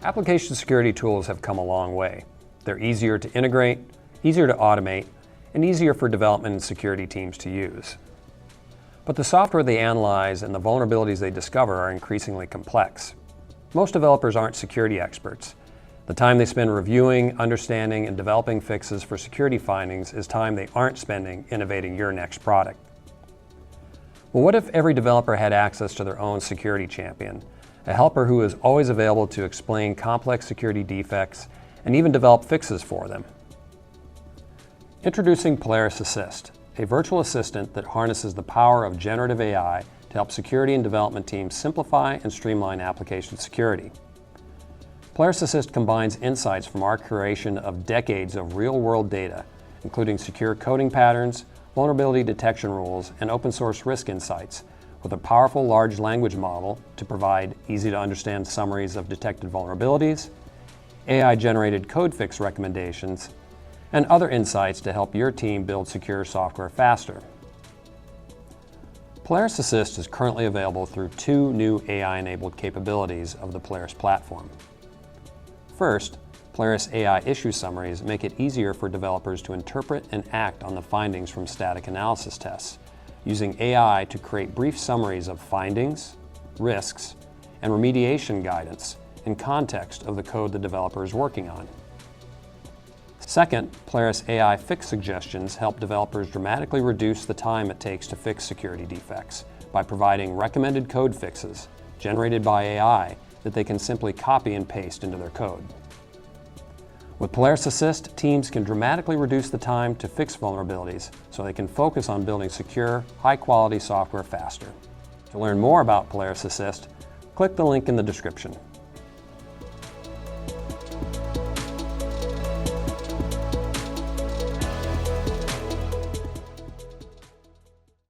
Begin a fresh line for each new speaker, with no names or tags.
Application security tools have come a long way. They're easier to integrate, easier to automate, and easier for development and security teams to use. But the software they analyze and the vulnerabilities they discover are increasingly complex. Most developers aren't security experts. The time they spend reviewing, understanding, and developing fixes for security findings is time they aren't spending innovating your next product. Well, what if every developer had access to their own security champion, a helper who is always available to explain complex security defects and even develop fixes for them? Introducing Polaris Assist, a virtual assistant that harnesses the power of generative AI to help security and development teams simplify and streamline application security. Polaris Assist combines insights from our curation of decades of real-world data, including secure coding patterns, vulnerability detection rules, and open-source risk insights, with a powerful large language model to provide easy-to-understand summaries of detected vulnerabilities, AI-generated code fix recommendations, and other insights to help your team build secure software faster. Polaris Assist is currently available through two new AI-enabled capabilities of the Polaris platform. First, Polaris AI Issue Summaries make it easier for developers to interpret and act on the findings from static analysis tests, using AI to create brief summaries of findings, risks, and remediation guidance in context of the code the developer is working on. Second, Polaris AI fix suggestions help developers dramatically reduce the time it takes to fix security defects by providing recommended code fixes generated by AI that they can simply copy and paste into their code. With Polaris Assist, teams can dramatically reduce the time to fix vulnerabilities so they can focus on building secure, high-quality software faster. To learn more about Polaris Assist, click the link in the description.